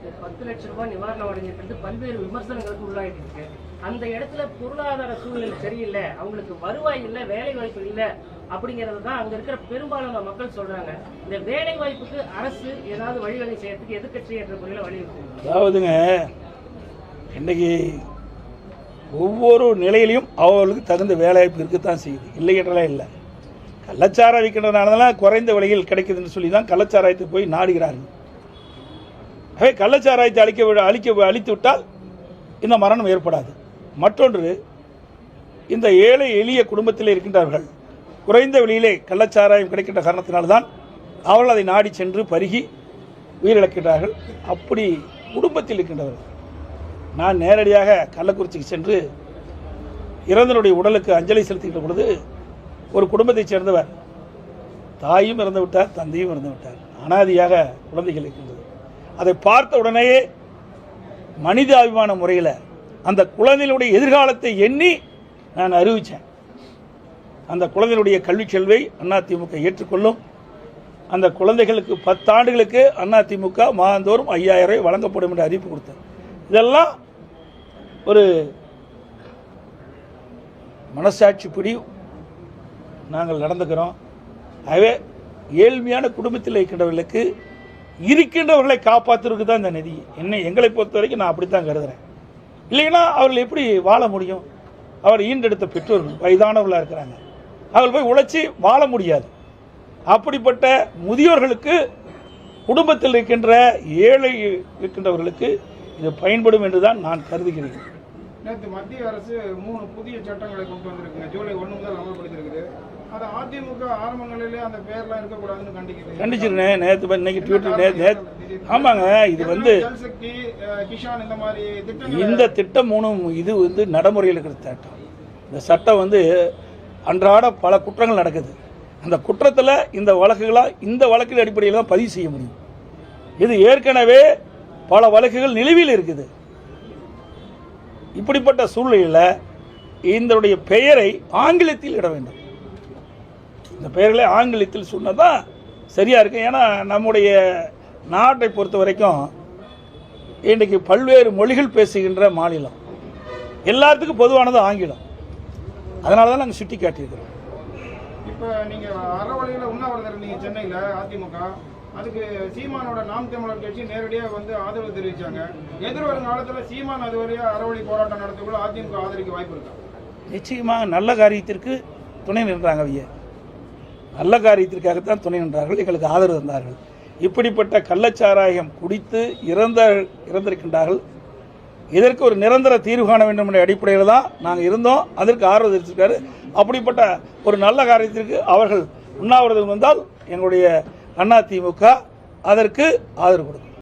இருக்கு. 10 லட்சம் ரூபாய் நிவாரணம் வழங்கிட்டு பல்வேறு விமர்சனங்களுக்கு உள்ளாயிட்டு இருக்கு. அந்த இடத்துல பொருளாதார சூழ்நிலை சரியில்லை, அவங்களுக்கு வருவாய் இல்லை, வேலை வாய்ப்பு இல்லை அப்படிங்கிறது தான் அங்க இருக்கிற பெரும்பாலான மக்கள் சொல்றாங்க. இந்த வேலை வாய்ப்புக்கு அரசு ஏதாவது வழிவகை செய்யறதுக்கு எதிர்க்கட்சி என்ற முறையில் வலியுறுத்தும். அதாவதுங்க, இன்னைக்கு ஒவ்வொரு நிலையிலையும் அவர்களுக்கு தகுந்த வேலைவாய்ப்பு இருக்கத்தான் செய்யுது, இல்லை என்றெல்லாம் இல்லை. கள்ளச்சாராயம் விற்கின்றதுனால குறைந்த விலையில் கிடைக்குதுன்னு சொல்லி தான் கள்ளச்சாராயத்தை போய் நாடுகிறார்கள். ஆகவே கள்ளச்சாராயத்தை அழித்து விட்டால் இந்த மரணம் ஏற்படாது. மற்றொன்று, இந்த ஏழை எளிய குடும்பத்தில் இருக்கின்றவர்கள் குறைந்த விலையிலே கள்ளச்சாராயம் கிடைக்கின்ற காரணத்தினால்தான் அவர்கள் அதை நாடி சென்று பருகி உயிரிழக்கின்றார்கள். அப்படி குடும்பத்தில் இருக்கின்றவர்கள், நான் நேரடியாக கள்ளக்குறிச்சிக்கு சென்று இறந்தனுடைய உடலுக்கு அஞ்சலி செலுத்துகின்ற பொழுது ஒரு குடும்பத்தைச் சேர்ந்தவர், தாயும் இறந்து விட்டார், தந்தையும் இறந்து விட்டார், அனாதியாக குழந்தைகள் இருக்கின்றது. அதை பார்த்த உடனேயே மனிதாபிமான முறையில் அந்த குழந்தைகளுடைய எதிர்காலத்தை எண்ணி நான் அறிவித்தேன். அந்த குழந்தைகளுடைய கல்வி செல்வை அதிமுக ஏற்றுக்கொள்ளும். அந்த குழந்தைகளுக்கு 10 ஆண்டுகளுக்கு அதிமுக மாதந்தோறும் 5000 ரூபாய் வழங்கப்படும் என்று அறிவிப்பு கொடுத்தேன். இதெல்லாம் ஒரு மனசாட்சிப்படி நாங்கள் நடந்துக்கிறோம். ஆகவே ஏழ்மையான குடும்பத்தில் இருக்கின்றவர்களுக்கு இருக்கின்றவர்களை காப்பாற்றுறதுக்கு தான் இந்த நிதி. எங்களை பொறுத்த வரைக்கும் நான் அப்படித்தான் கருதுறேன். இல்லைன்னா அவர்கள் எப்படி வாழ முடியும்? அவர் ஈண்டெடுத்த பெற்றோர்கள் வயதானவர்களாக இருக்கிறாங்க, அவர்கள் போய் உழைச்சி வாழ முடியாது. அப்படிப்பட்ட முதியோர்களுக்கு, குடும்பத்தில் இருக்கின்ற ஏழை இருக்கின்றவர்களுக்கு இது பயன்படும் என்று தான் நான் கருதுகிறேன். நேற்று மத்திய அரசு 3 புதிய சட்டங்களை கொண்டு வந்திருக்குங்க. ஜூலை 1 முதல் அமல்படுத்திருக்குது. அதை அதிமுக ஆரம்ப நிலையிலே அந்த பேர்லாம் இருக்கக்கூடாதுன்னு கண்டிச்சிருந்தேன். நேற்று இன்னைக்கு ட்விட்டர் ஆமாங்க, இது ஜல்சக்தி, கிஷான் இந்த மாதிரி இந்த திட்டம் 3 இது நடைமுறையில் இருக்கிற திட்டம். இந்த சட்டம் அன்றாட பல குற்றங்கள் நடக்குது. அந்த குற்றத்தில் இந்த வழக்குகள் அடிப்படையில் தான் பதிவு செய்ய முடியும். இது ஏற்கனவே பல வழக்குகள் நிலுவையில் இருக்குது. இப்படிப்பட்ட சூழ்நிலையில் இதனுடைய பெயரை ஆங்கிலத்தில் இட வேண்டும். இந்த பெயர்களை ஆங்கிலத்தில் சொன்னதான் சரியா இருக்கு. ஏன்னா நம்முடைய நாட்டை பொறுத்த வரைக்கும் இன்றைக்கு பல்வேறு மொழிகள் பேசுகின்ற மாநிலம், எல்லாத்துக்கும் பொதுவானது ஆங்கிலம். அதனால தான் நாங்கள் சுட்டி காட்டியிருக்கிறோம். இப்போ நீங்கள் அறவழியில் உண்ணாவிரதம் இருந்தீங்க சென்னையில் அதிமுக, அதுக்கு சீமானோட நாம் தமிழர் கட்சி நேரடியாக ஆதரவு தெரிவித்தாங்க. எதிர்வரும் காலத்தில் சீமான் அது வரையா அறவழி போராட்டம் நடத்தக்குள்ள அதிமுக ஆதரிக்க வாய்ப்பு இருக்கா? நிச்சயமாக நல்ல காரியத்திற்கு துணை நின்றாங்க. நல்ல காரியத்திற்காகத்தான் துணை நின்றார்கள், எங்களுக்கு ஆதரவு தந்தார்கள். இப்படிப்பட்ட கள்ளச்சாராயம் குடித்து இறந்திருக்கின்றார்கள். இதற்கு ஒரு நிரந்தர தீர்வு காண வேண்டும் என்ற அடிப்படையில் தான் நாங்கள் இருந்தோம். அதற்கு ஆதரவு தெரிவித்திருக்காரு. அப்படிப்பட்ட ஒரு நல்ல காரியத்திற்கு அவர்கள் உண்ணாவிரதம் வந்தால் எங்களுடைய அதிமுக அதற்கு ஆதரவு கொடுக்கும்.